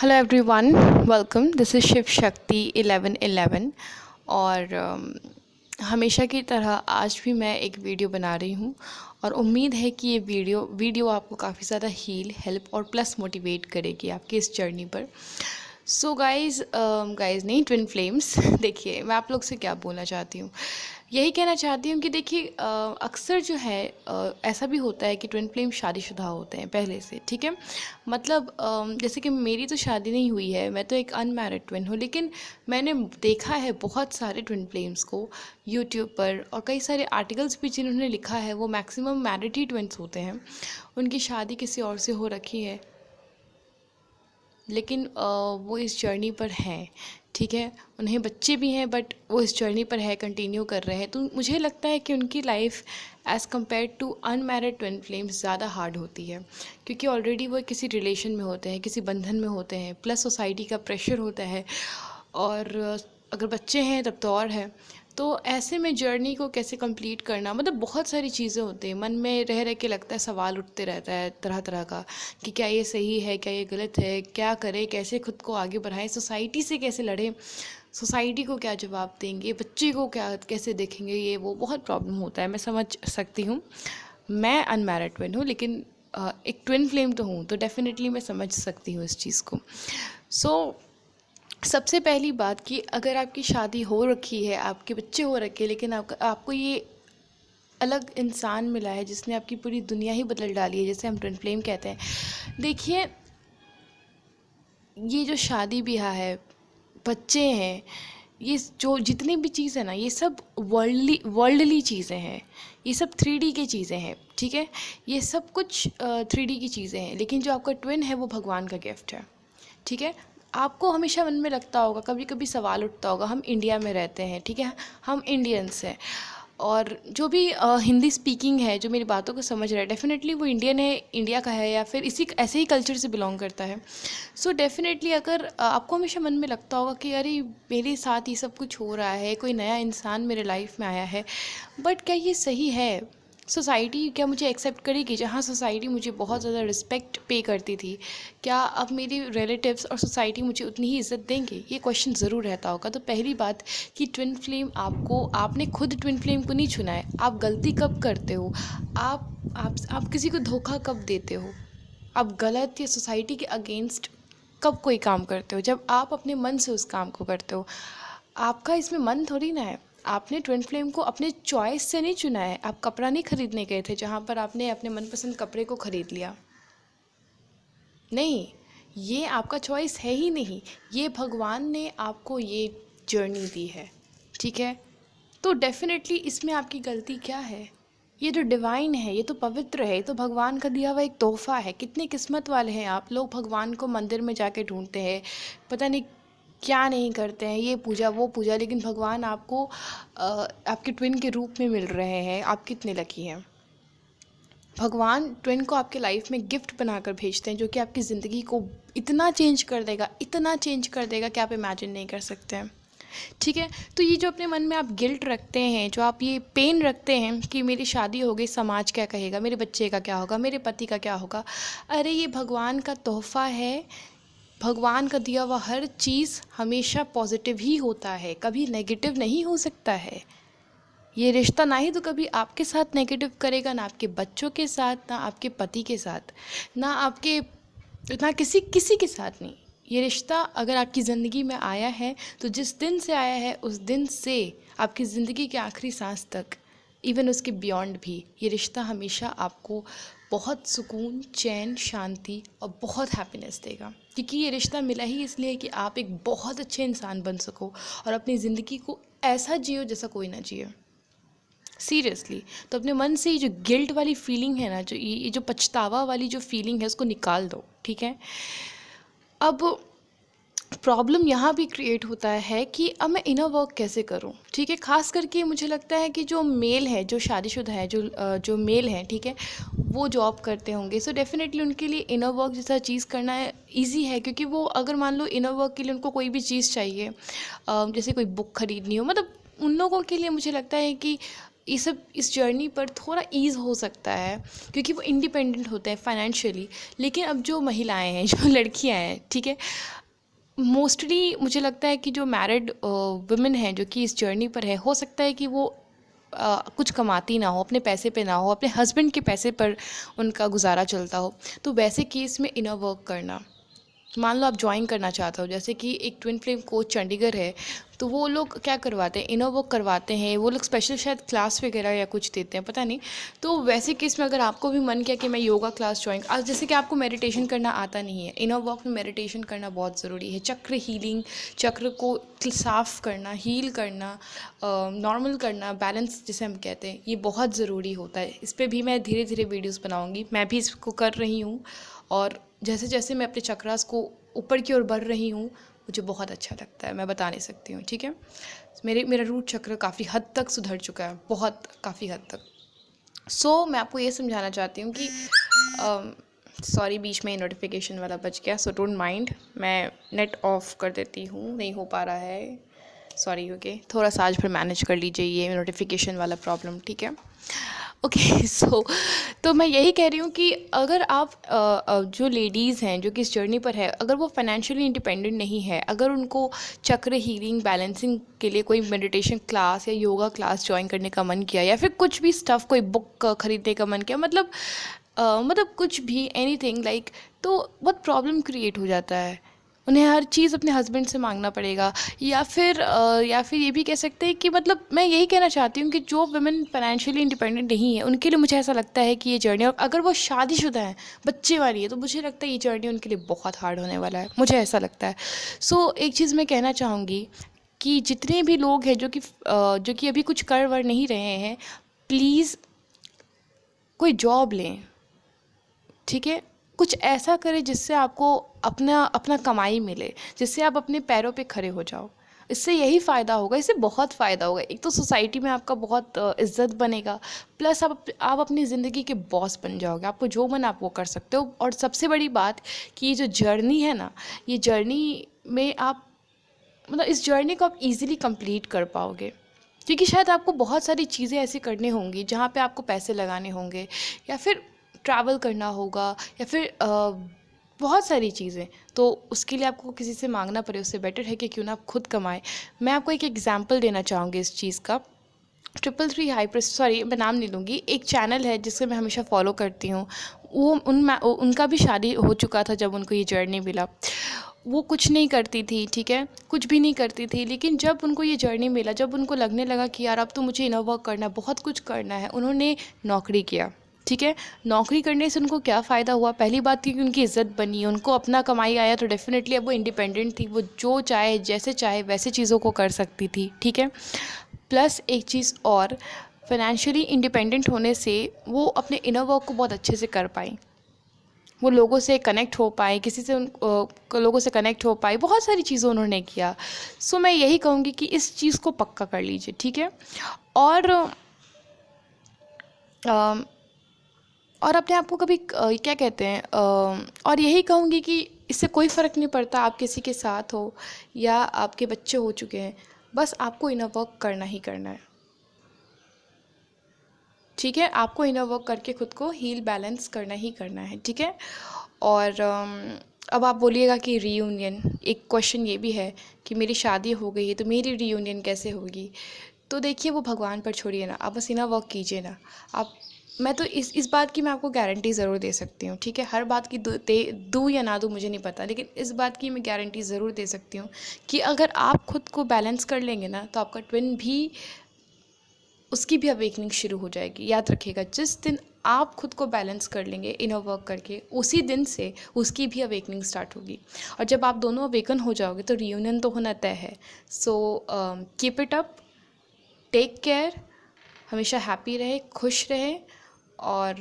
Hello everyone, welcome. This is Shiv Shakti 1111 और हमेशा की तरह आज भी मैं एक वीडियो बना रही हूँ और उम्मीद है कि ये वीडियो आपको काफ़ी ज़्यादा हील, हेल्प और प्लस मोटिवेट करेगी आपकी इस जर्नी पर। सो गाइज़ नहीं, ट्विन फ्लेम्स देखिए, मैं आप लोग से क्या बोलना चाहती हूँ, यही कहना चाहती हूँ कि देखिए अक्सर जो है ऐसा भी होता है कि ट्विन फ्लेम शादीशुदा होते हैं पहले से, ठीक है। मतलब जैसे कि मेरी तो शादी नहीं हुई है, मैं तो एक अनमैरिड ट्विन हूँ, लेकिन मैंने देखा है बहुत सारे ट्विन फ्लेम्स को यूट्यूब पर, और कई सारे आर्टिकल्स भी जिन्होंने लिखा है वो मैक्सिमम मैरिड ही ट्विन्स होते हैं। उनकी शादी किसी और से हो रखी है, लेकिन वो इस जर्नी पर हैं, ठीक है। उन्हें बच्चे भी हैं, बट वो इस जर्नी पर है, कंटिन्यू कर रहे हैं। तो मुझे लगता है कि उनकी life as compare to unmarried twin flames ज़्यादा हार्ड होती है, क्योंकि ऑलरेडी वो किसी रिलेशन में होते हैं, किसी बंधन में होते हैं, प्लस सोसाइटी का प्रेशर होता है, और अगर बच्चे हैं तब तो और है। तो ऐसे में जर्नी को कैसे कंप्लीट करना, मतलब बहुत सारी चीज़ें होती हैं, मन में रह रह के लगता है, सवाल उठते रहता है तरह तरह का कि क्या ये सही है, क्या ये गलत है, क्या करें, कैसे खुद को आगे बढ़ाएं, सोसाइटी से कैसे लड़ें, सोसाइटी को क्या जवाब देंगे, बच्चे को क्या कैसे देखेंगे, ये वो बहुत प्रॉब्लम होता है। मैं समझ सकती हूँ, मैं अनमैरिड ट्विन हूँ, लेकिन एक ट्विन फ्लेम तो हूँ, तो डेफिनेटली मैं समझ सकती हूँ इस चीज़ को। सबसे पहली बात कि अगर आपकी शादी हो रखी है, आपके बच्चे हो रखे हैं, लेकिन आपको ये अलग इंसान मिला है जिसने आपकी पूरी दुनिया ही बदल डाली है, जैसे हम ट्विन फ्लेम कहते हैं। देखिए, ये जो शादी ब्याह है, बच्चे हैं, ये जो जितनी भी चीज़ है ना, ये सब वर्ल्डली चीज़ें हैं, ये सब 3D की चीज़ें हैं, ठीक है। ये सब कुछ 3D की चीज़ें हैं, लेकिन जो आपका ट्विन है वो भगवान का गिफ्ट है, ठीक है। आपको हमेशा मन में लगता होगा, कभी कभी सवाल उठता होगा, हम इंडिया में रहते हैं, ठीक है, हम इंडियंस हैं, और जो भी हिंदी स्पीकिंग है, जो मेरी बातों को समझ रहा है, डेफिनेटली वो इंडियन है, इंडिया का है, या फिर इसी ऐसे ही कल्चर से बिलोंग करता है। सो डेफिनेटली अगर आपको हमेशा मन में लगता होगा कि अरे मेरे साथ ये सब कुछ हो रहा है, कोई नया इंसान मेरे लाइफ में आया है, बट क्या ये सही है? सोसाइटी क्या मुझे एक्सेप्ट करेगी? जहाँ सोसाइटी मुझे बहुत ज़्यादा रिस्पेक्ट पे करती थी, क्या अब मेरी रिलेटिव्स और सोसाइटी मुझे उतनी ही इज़्ज़त देंगे? ये क्वेश्चन ज़रूर रहता होगा। तो पहली बात कि ट्विन फ्लेम आपने खुद ट्विन फ्लेम को नहीं चुना है। आप गलती कब करते हो, आप किसी को धोखा कब देते हो, आप गलत या सोसाइटी के अगेंस्ट कब कोई काम करते हो? जब आप अपने मन से उस काम को करते हो। आपका इसमें मन थोड़ी ना है। आपने ट्विन फ्लेम को अपने चॉइस से नहीं चुना है। आप कपड़ा नहीं खरीदने गए थे जहाँ पर आपने अपने मनपसंद कपड़े को खरीद लिया, नहीं, ये आपका चॉइस है ही नहीं। ये भगवान ने आपको ये जर्नी दी है, ठीक है। तो डेफिनेटली इसमें आपकी गलती क्या है? ये जो डिवाइन है, ये तो पवित्र है, ये तो भगवान का दिया हुआ एक तोहफा है। कितने किस्मत वाले हैं आप लोग, भगवान को मंदिर में जाके ढूंढते हैं, पता नहीं क्या नहीं करते हैं, ये पूजा वो पूजा, लेकिन भगवान आपको आपके ट्विन के रूप में मिल रहे हैं। आप कितने लकी हैं। भगवान ट्विन को आपके लाइफ में गिफ्ट बनाकर भेजते हैं, जो कि आपकी ज़िंदगी को इतना चेंज कर देगा, इतना चेंज कर देगा कि आप इमेजिन नहीं कर सकते हैं, ठीक है। तो ये जो अपने मन में आप गिल्ट रखते हैं, जो आप ये पेन रखते हैं कि मेरी शादी हो गई, समाज क्या कहेगा, मेरे बच्चे का क्या होगा, मेरे पति का क्या होगा, अरे ये भगवान का तोहफा है। भगवान का दिया हुआ हर चीज़ हमेशा पॉजिटिव ही होता है, कभी नेगेटिव नहीं हो सकता है। ये रिश्ता ना ही तो कभी आपके साथ नेगेटिव करेगा, ना आपके बच्चों के साथ, ना आपके पति के साथ, ना किसी किसी के साथ नहीं। ये रिश्ता अगर आपकी ज़िंदगी में आया है, तो जिस दिन से आया है उस दिन से आपकी ज़िंदगी के आखिरी सांस तक, इवन उसके बियॉन्ड भी, ये रिश्ता हमेशा आपको बहुत सुकून, चैन, शांति और बहुत हैप्पीनेस देगा। क्योंकि ये रिश्ता मिला ही इसलिए कि आप एक बहुत अच्छे इंसान बन सको और अपनी ज़िंदगी को ऐसा जियो जैसा कोई ना जिए, सीरियसली। तो अपने मन से ये जो गिल्ट वाली फीलिंग है ना, जो ये जो पछतावा वाली जो फीलिंग है, उसको निकाल दो, ठीक है। अब प्रॉब्लम यहाँ भी क्रिएट होता है कि अब मैं इनर वर्क कैसे करूँ, ठीक है। खास करके मुझे लगता है कि जो मेल है, जो शादीशुदा है, जो मेल हैं, ठीक है, वो जॉब करते होंगे, सो डेफिनेटली उनके लिए इनर वर्क जैसा चीज़ करना ईजी है। क्योंकि वो अगर मान लो इनर वर्क के लिए उनको कोई भी चीज़ चाहिए, जैसे कोई बुक खरीदनी हो, मतलब उन लोगों के लिए मुझे लगता है कि ये सब इस जर्नी पर थोड़ा ईज़ हो सकता है क्योंकि वो इंडिपेंडेंट होते हैं फाइनेंशियली। लेकिन अब जो महिलाएं हैं, जो लड़कियां हैं, ठीक है, मोस्टली मुझे लगता है कि जो मैरिड वुमेन हैं जो कि इस जर्नी पर है, हो सकता है कि वो कुछ कमाती ना हो, अपने पैसे पे ना हो, अपने हस्बैंड के पैसे पर उनका गुजारा चलता हो। तो वैसे केस में इनर वर्क करना, मान लो आप ज्वाइन करना चाहते हो, जैसे कि एक ट्विन फ्लेम कोच चंडीगढ़ है, तो वो लोग क्या करवाते हैं, इनर वर्क करवाते हैं। वो लोग स्पेशल शायद क्लास वगैरह या कुछ देते हैं, पता नहीं। तो वैसे केस में अगर आपको भी मन किया कि मैं योगा क्लास ज्वाइन, आज जैसे कि आपको मेडिटेशन करना आता नहीं है, इनर वर्क में मेडिटेशन करना बहुत ज़रूरी है। चक्र हीलिंग, चक्र को साफ़ करना, हील करना, नॉर्मल करना, बैलेंस जिसे हम कहते हैं, ये बहुत ज़रूरी होता है। इस पर भी मैं धीरे धीरे वीडियोज़ बनाऊँगी, मैं भी इसको कर रही हूँ। और जैसे जैसे मैं अपने चक्रास को ऊपर की ओर बढ़ रही हूँ, मुझे बहुत अच्छा लगता है, मैं बता नहीं सकती हूँ, ठीक है। मेरा रूट चक्र काफ़ी हद तक सुधर चुका है, बहुत काफ़ी हद तक। मैं आपको ये समझाना चाहती हूँ कि सॉरी, बीच में नोटिफिकेशन वाला बज गया, सो डोंट माइंड, मैं नेट ऑफ कर देती हूँ, नहीं हो पा रहा है, सॉरी। ओके, थोड़ा सा आज फिर मैनेज कर लीजिए ये नोटिफिकेशन वाला प्रॉब्लम, ठीक है। ओके, तो मैं यही कह रही हूँ कि अगर आप जो लेडीज़ हैं जो कि इस जर्नी पर है, अगर वो फाइनेंशियली इंडिपेंडेंट नहीं है, अगर उनको चक्र हीलिंग बैलेंसिंग के लिए कोई मेडिटेशन क्लास या योगा क्लास ज्वाइन करने का मन किया, या फिर कुछ भी स्टफ़, कोई बुक खरीदने का मन किया, मतलब कुछ भी, एनीथिंग लाइक, तो बहुत प्रॉब्लम क्रिएट हो जाता है। उन्हें हर चीज़ अपने हस्बैंड से मांगना पड़ेगा, या फिर ये भी कह सकते हैं कि मतलब मैं यही कहना चाहती हूँ कि जो वुमेन फाइनेंशियली इंडिपेंडेंट नहीं है, उनके लिए मुझे ऐसा लगता है कि ये जर्नी, और अगर वो शादीशुदा है, बच्चे वाली है, तो मुझे लगता है ये जर्नी उनके लिए बहुत हार्ड होने वाला है, मुझे ऐसा लगता है। एक चीज़ मैं कहना चाहूँगी कि जितने भी लोग हैं जो कि अभी कुछ कर वर नहीं रहे हैं, प्लीज़ कोई जॉब लें, ठीक है। कुछ ऐसा करें जिससे आपको अपना अपना कमाई मिले, जिससे आप अपने पैरों पे खड़े हो जाओ। इससे यही फ़ायदा होगा, इससे बहुत फ़ायदा होगा। एक तो सोसाइटी में आपका बहुत इज़्ज़त बनेगा, प्लस आप अपनी ज़िंदगी के बॉस बन जाओगे, आपको जो मन आप वो कर सकते हो। और सबसे बड़ी बात कि ये जो जर्नी है ना, ये जर्नी में आप, मतलब इस जर्नी को आप इजीली कंप्लीट कर पाओगे, क्योंकि शायद आपको बहुत सारी चीज़ें ऐसी करनी होंगी जहाँ पे आपको पैसे लगाने होंगे, या फिर ट्रैवल करना होगा, या फिर बहुत सारी चीज़ें। तो उसके लिए आपको किसी से मांगना पड़े, उससे बेटर है कि क्यों ना आप खुद कमाएं। मैं आपको एक एग्जांपल देना चाहूँगी इस चीज़ का। 333 हाइपर, सॉरी मैं नाम नहीं लूँगी, एक चैनल है जिससे मैं हमेशा फॉलो करती हूँ। उनका भी शादी हो चुका था जब उनको ये जर्नी मिला। वो कुछ नहीं करती थी, ठीक है, कुछ भी नहीं करती थी, लेकिन जब उनको ये जर्नी मिला, जब उनको लगने लगा कि यार अब तो मुझे इनर वर्क करना है, बहुत कुछ करना है, उन्होंने नौकरी किया, ठीक है। नौकरी करने से उनको क्या फ़ायदा हुआ? पहली बात थी कि उनकी इज़्ज़त बनी, उनको अपना कमाई आया, तो डेफिनेटली अब वो इंडिपेंडेंट थी, वो जो चाहे जैसे चाहे वैसे चीज़ों को कर सकती थी, ठीक है। प्लस एक चीज़ और, फाइनेंशियली इंडिपेंडेंट होने से वो अपने इनर वर्क को बहुत अच्छे से कर पाई, वो लोगों से कनेक्ट हो पाए, किसी से लोगों से कनेक्ट हो पाए, बहुत सारी चीज़ें उन्होंने किया। मैं यही कहूँगी कि इस चीज़ को पक्का कर लीजिए, ठीक है। और और अपने आप को कभी क्या कहते हैं, और यही कहूँगी कि इससे कोई फ़र्क नहीं पड़ता आप किसी के साथ हो या आपके बच्चे हो चुके हैं, बस आपको इनर वर्क करना ही करना है, ठीक है। आपको इनर वर्क करके खुद को हील बैलेंस करना ही करना है, ठीक है। और अब आप बोलिएगा कि रीयूनियन, एक क्वेश्चन ये भी है कि मेरी शादी हो गई है तो मेरी रीयूनियन कैसे होगी? तो देखिए, वो भगवान पर छोड़िए ना, आप बस इनर वर्क कीजिए ना। आप मैं तो इस बात की मैं आपको गारंटी ज़रूर दे सकती हूँ, ठीक है। हर बात की दूँ या ना दूँ मुझे नहीं पता, लेकिन इस बात की मैं गारंटी ज़रूर दे सकती हूँ कि अगर आप खुद को बैलेंस कर लेंगे ना, तो आपका ट्विन भी, उसकी भी अवेकनिंग शुरू हो जाएगी। याद रखिएगा, जिस दिन आप खुद को बैलेंस कर लेंगे इनर वर्क करके, उसी दिन से उसकी भी अवेकनिंग स्टार्ट होगी। और जब आप दोनों अवेकन हो जाओगे तो रियूनियन तो होना तय है। Keep it up, take care, हमेशा हैप्पी रहे, खुश रहे, और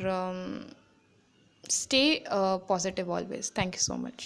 stay positive always. Thank you so much.